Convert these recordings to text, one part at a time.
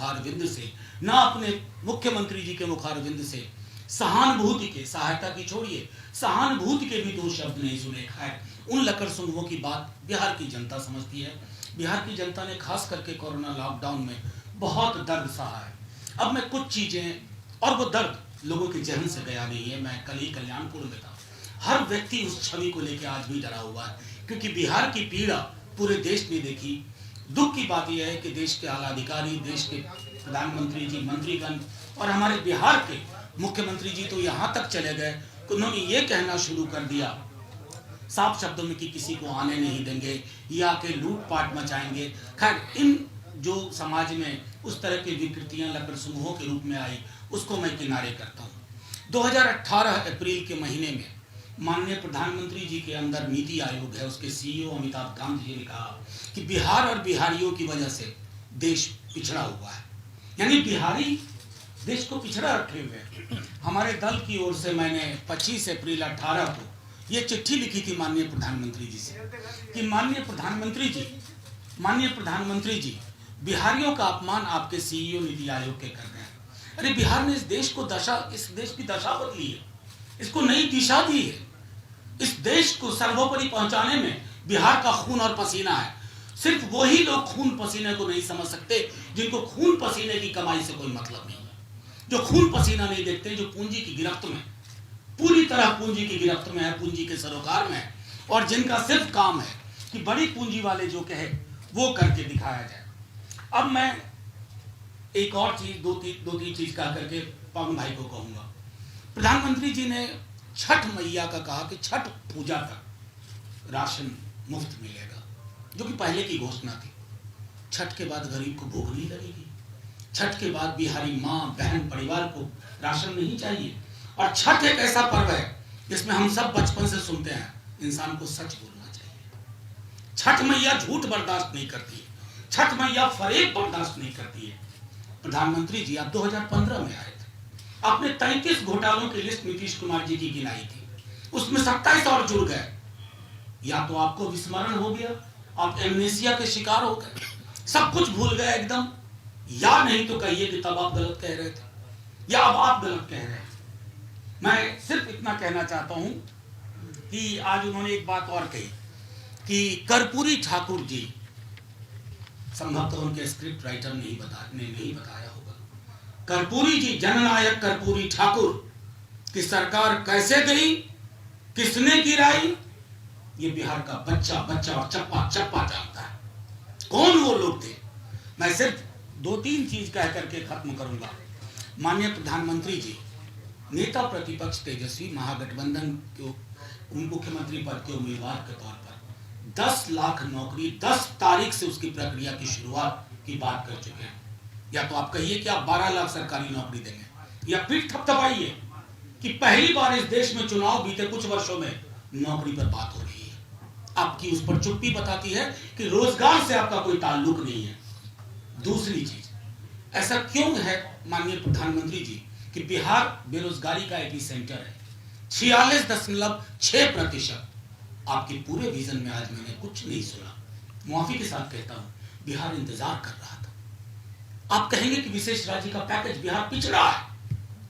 मुखारविंद से, ना अपने मुख्यमंत्री जी के मुखारविंद से सहानुभूति के, सहायता की छोड़िए, सहानुभूति के भी दो शब्द नहीं सुने। खैर, उन लकर सुंगवों की बात बिहार की जनता समझती है। बिहार की जनता ने खास करके कोरोना लॉकडाउन में बहुत दर्द सहा है। अब मैं कुछ चीजें, और वो दर्द लोगों के जहन से गया नहीं है। मैं कल ही कल्याणपुर में था। हर व्यक्ति उस छवि को लेकर आज भी डरा हुआ है, क्योंकि बिहार की पीड़ा पूरे देश ने देखी। दुख की बात यह है कि देश के आला अधिकारी, देश के प्रधानमंत्री जी, मंत्रीगण और हमारे बिहार के मुख्यमंत्री जी तो यहाँ तक चले गए कि उन्होंने ये कहना शुरू कर दिया साफ शब्दों में कि किसी को आने नहीं देंगे या कि लूटपाट मचाएंगे। खैर, इन जो समाज में उस तरह की विकृतियां लकर समूहों के रूप में आई, उसको मैं किनारे करता हूँ। 2018 अप्रैल के महीने में माननीय प्रधानमंत्री जी के अंदर नीति आयोग है, उसके सीईओ अमिताभ कांत जी ने कहा कि बिहार और बिहारियों की वजह से देश पिछड़ा हुआ है, यानी बिहारी देश को पिछड़ा रखे हुए हैं। हमारे दल की ओर से मैंने 25 अप्रैल 18 को ये चिट्ठी लिखी थी माननीय प्रधानमंत्री जी से कि माननीय प्रधानमंत्री जी, बिहारियों का अपमान आपके सीईओ नीति आयोग के कर रहे हैं। अरे, बिहार ने इस देश की दशा बदली है, इसको नई दिशा दी है। इस देश को सर्वोपरि पहुंचाने में बिहार का खून और पसीना है। सिर्फ वही लोग खून पसीने को नहीं समझ सकते जिनको खून पसीने की कमाई से कोई मतलब नहीं है, जो खून पसीना नहीं देखते, जो पूंजी की गिरफ्त में, पूरी तरह पूंजी की गिरफ्त में है, पूंजी के सरोकार में है, और जिनका सिर्फ काम है कि बड़ी पूंजी वाले जो कहे वो करके दिखाया जाए। अब मैं एक और चीज, दो तीन चीज कह करके पवन भाई को कहूंगा। प्रधानमंत्री जी ने छठ मैया का कहा कि छठ पूजा तक राशन मुफ्त मिलेगा, जो कि पहले की घोषणा थी। छठ के बाद गरीब को भूख नहीं लगेगी, छठ के बाद बिहारी माँ बहन परिवार को राशन नहीं चाहिए। और छठ एक ऐसा पर्व है जिसमें हम सब बचपन से सुनते हैं, इंसान को सच बोलना चाहिए। छठ मैया झूठ बर्दाश्त नहीं करती है, छठ मैया फरेब बर्दाश्त नहीं करती है। प्रधानमंत्री जी, आप 2015 में आए थे, आपने 33 घोटालों की लिस्ट नीतीश कुमार जी की गिनाई थी, उसमें 27 और जुड़ गए। या तो आपको विस्मरण हो गया, आप एमनेसिया के शिकार हो गए, सब कुछ भूल गए एकदम, या नहीं तो कहिए कि तब आप गलत कह रहे थे, या अब आप गलत कह रहे हैं। मैं सिर्फ इतना कहना चाहता हूं कि आज उन्होंने एक बात और कही कि कर्पूरी ठाकुर जी, संभवतः उनके स्क्रिप्ट राइटर ने नहीं बताया होगा, कर्पूरी जी, जननायक कर्पूरी ठाकुर की सरकार कैसे गई, किसने गिराई, ये बिहार का बच्चा और चप्पा जानता है कौन वो लोग थे। मैं सिर्फ 2-3 चीज कह करके खत्म करूंगा। माननीय प्रधानमंत्री जी, नेता प्रतिपक्ष तेजस्वी महागठबंधन के मुख्यमंत्री पद के उम्मीदवार के तौर पर 10 लाख नौकरी 10 तारीख से उसकी प्रक्रिया की शुरुआत की बात कर चुके हैं। या तो आप कहिए कि आप 12 लाख सरकारी नौकरी देंगे, या पीठ थपथपाइए कि पहली बार इस देश में चुनाव बीते कुछ वर्षों में नौकरी पर बात हो रही है। आपकी उस पर चुप्पी बताती है कि रोजगार से आपका कोई ताल्लुक नहीं है। दूसरी चीज, ऐसा क्यों है माननीय प्रधानमंत्री जी कि बिहार बेरोजगारी का एपी सेंटर है, 46.6%। आपके पूरे विजन में आज मैंने कुछ नहीं सुना। मुआफी के साथ कहता हूं, बिहार इंतजार कर रहा था। आप कहेंगे कि विशेष राज्य का पैकेज बिहार पिछड़ा है।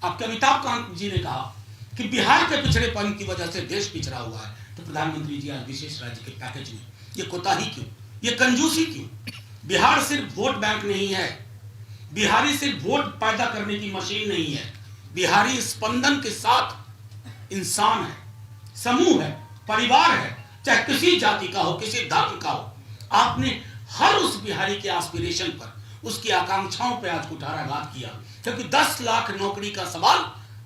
आपके अमिताभ कांत जी ने कहा कि बिहार के पिछड़ेपन की वजह से देश पिछड़ा हुआ है। तो प्रधानमंत्री जी, आज विशेष राज्य के पैकेज में ये कोताही क्यों, ये कंजूसी क्यों? बिहार सिर्फ वोट बैंक नहीं है, बिहारी सिर्फ वोट पैदा करने की मशीन नहीं है। बिहारी स्पंदन के साथ इंसान है, समूह है, परिवार है, चाहे किसी जाति का हो, किसी धर्म का हो। आपने हर उस बिहारी के एस्पिरेशन पर, उसकी आकांक्षाओं पर आज कुठाराघात किया, क्योंकि 10 लाख नौकरी का सवाल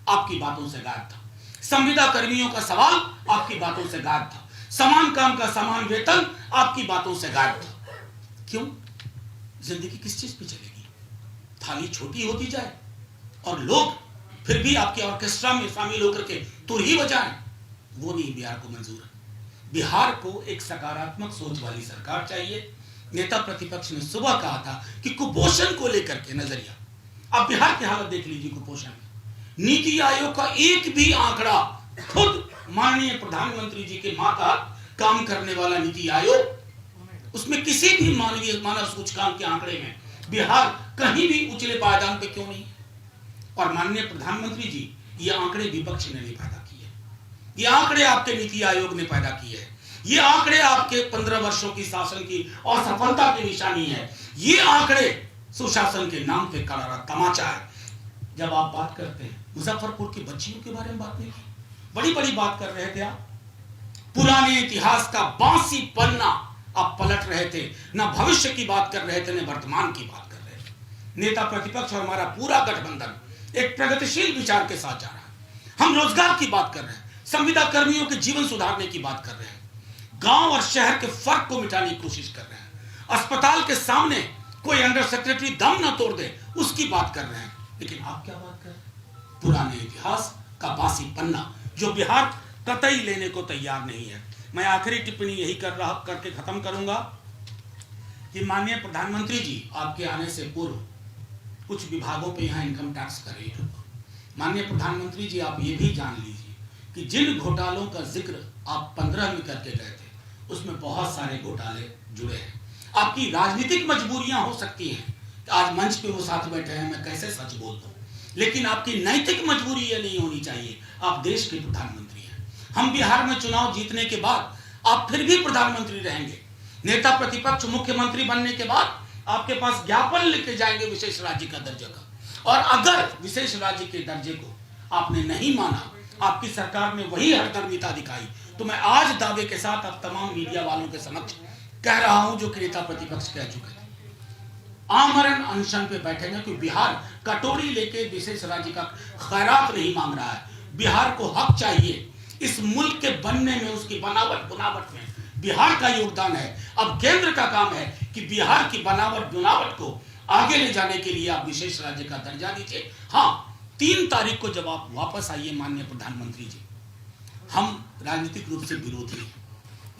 आपकी बातों से गायब था, संविदा कर्मियों का सवाल आपकी बातों से गायब था, समान काम का समान वेतन आपकी बातों से गायब था। क्यों? जिंदगी किस चीज पे चलेगी? थाली छोटी होती जाए और लोग फिर भी आपके ऑर्केस्ट्रा में शामिल होकर के तुर ही बजाएं, वो नहीं बिहार को मंजूर है। बिहार को एक सकारात्मक सोच वाली सरकार चाहिए। नेता प्रतिपक्ष ने सुबह कहा था कि कुपोषण को लेकर के नजरिया, अब बिहार की हालत देख लीजिए। कुपोषण में नीति आयोग का एक भी आंकड़ा, खुद माननीय प्रधानमंत्री जी के मातहत काम करने वाला नीति आयोग, उसमें किसी भी मानव सूचकांक के आंकड़े में बिहार कहीं भी उचले पायदान पे क्यों नहीं है? और माननीय प्रधानमंत्री जी, ये आंकड़े विपक्ष ने नहीं पैदा किए, ये आंकड़े आपके नीति आयोग ने पैदा किए हैं, ये आंकड़े आपके 15 वर्षों की शासन की असफलता की निशानी है, ये आंकड़े सुशासन के नाम पे करारा तमाचा है। जब आप बात करते हैं मुजफ्फरपुर की बच्चियों के बारे में, बात नहीं की, बड़ी बड़ी बात कर रहे थे आप, पुराने इतिहास का बासी पन्ना आप पलट रहे थे, ना भविष्य की बात कर रहे थे, न वर्तमान की बात कर रहे थे। नेता प्रतिपक्ष और हमारा पूरा गठबंधन एक प्रगतिशील विचार के साथ जा रहा है। हम रोजगार की बात कर रहे हैं, संविदा कर्मियों के जीवन सुधारने की बात कर रहे हैं, गांव और शहर के फर्क को मिटाने की कोशिश कर रहे हैं, अस्पताल के सामने कोई अंडर सेक्रेटरी दम ना तोड़ दे उसकी बात कर रहे हैं। लेकिन आप क्या बात कर रहे हैं? पुराने इतिहास का बासी पन्ना जो बिहार कतई लेने को तैयार नहीं है। मैं आखिरी टिप्पणी यही करके खत्म करूंगा कि माननीय प्रधानमंत्री जी, आपके आने से पूर्व कुछ विभागों पे यहाँ इनकम टैक्स का रेट होगा। माननीय प्रधानमंत्री जी, आप ये भी जान लीजिए कि जिन घोटालों का जिक्र आप 15 में करके गए थे, उसमें बहुत सारे घोटाले जुड़े हैं। आपकी राजनीतिक मजबूरियां हो सकती हैं, आज मंच पे वो साथ बैठे हैं, मैं कैसे सच बोल दूं, लेकिन आपकी नैतिक मजबूरी ये नहीं होनी चाहिए। आप देश के प्रधानमंत्री हैं। हम बिहार में चुनाव जीतने के बाद आप फिर भी प्रधानमंत्री रहेंगे। नेता प्रतिपक्ष मुख्यमंत्री बनने के बाद आपके पास ज्ञापन लेके जाएंगे विशेष राज्य का दर्जा का, और अगर विशेष राज्य के दर्जे को आपने नहीं माना, आपकी सरकार ने वही हठधर्मिता दिखाई, तो मैं आज दावे के साथ अब तमाम मीडिया वालों के समक्ष कह रहा हूं जो कि नेता प्रतिपक्ष कह चुके थे, आमरण अनशन पे बैठेंगे, क्योंकि बिहार कटोरी लेके विशेष राज्य का खैरात नहीं मांग रहा है। बिहार को हक चाहिए, इस मुल्क के बनने में, उसकी बनावट में बिहार का योगदान है। अब केंद्र का काम है कि बिहार की बनावट को आगे ले जाने के लिए आप विशेष राज्य का दर्जा दीजिए। हाँ, 3 तारीख को जब आप वापस आइए माननीय प्रधानमंत्री जी, हम राजनीतिक रूप से विरोधी हैं,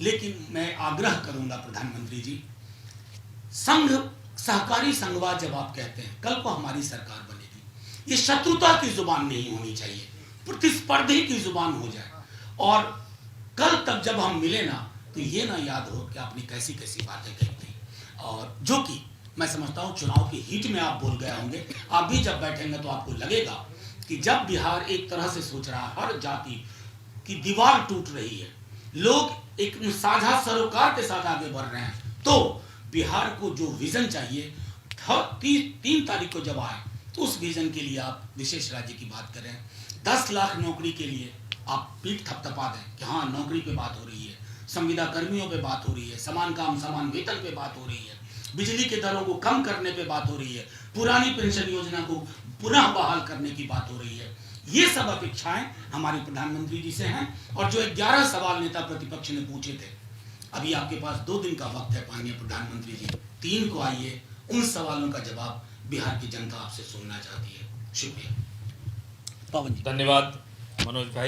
लेकिन मैं आग्रह करूंगा प्रधानमंत्री जी, संघ सहकारी संघवाद जब आप कहते हैं, कल को हमारी सरकार बनेगी, ये शत्रुता की जुबान नहीं होनी चाहिए, प्रतिस्पर्धी की जुबान हो जाए। और कल तक जब हम मिले ना, तो ये ना याद हो कि आपने कैसी कैसी बातें कही थी, और जो कि मैं समझता हूं चुनाव की हीट में आप बोल गए होंगे। आप भी जब बैठेंगे तो आपको लगेगा कि जब बिहार एक तरह से सोच रहा है, हर जाति की दीवार टूट रही है, लोग एक साझा सरोकार के साथ आगे बढ़ रहे हैं, तो बिहार को जो विजन चाहिए 3 तारीख को जब आए, तो उस विजन के लिए आप विशेष राज्य की बात करें। 10 लाख नौकरी के लिए आप पीठ थपथपा दें कि हाँ, नौकरी पे बात हो रही है, संविदा कर्मियों पे बात हो रही है, समान काम समान वेतन पे बात हो रही है, बिजली के दरों को कम करने पे बात हो रही है, पुरानी पेंशन योजना को पुनः बहाल करने की बात हो रही है। ये सब अपेक्षाएं हमारे प्रधानमंत्री जी से हैं। और जो 11 सवाल नेता प्रतिपक्ष ने पूछे थे, अभी आपके पास 2 दिन का वक्त है माननीय प्रधानमंत्री जी, 3 को आइए, उन सवालों का जवाब बिहार की जनता आपसे सुनना चाहती है। शुक्रिया। धन्यवाद मनोज भाई।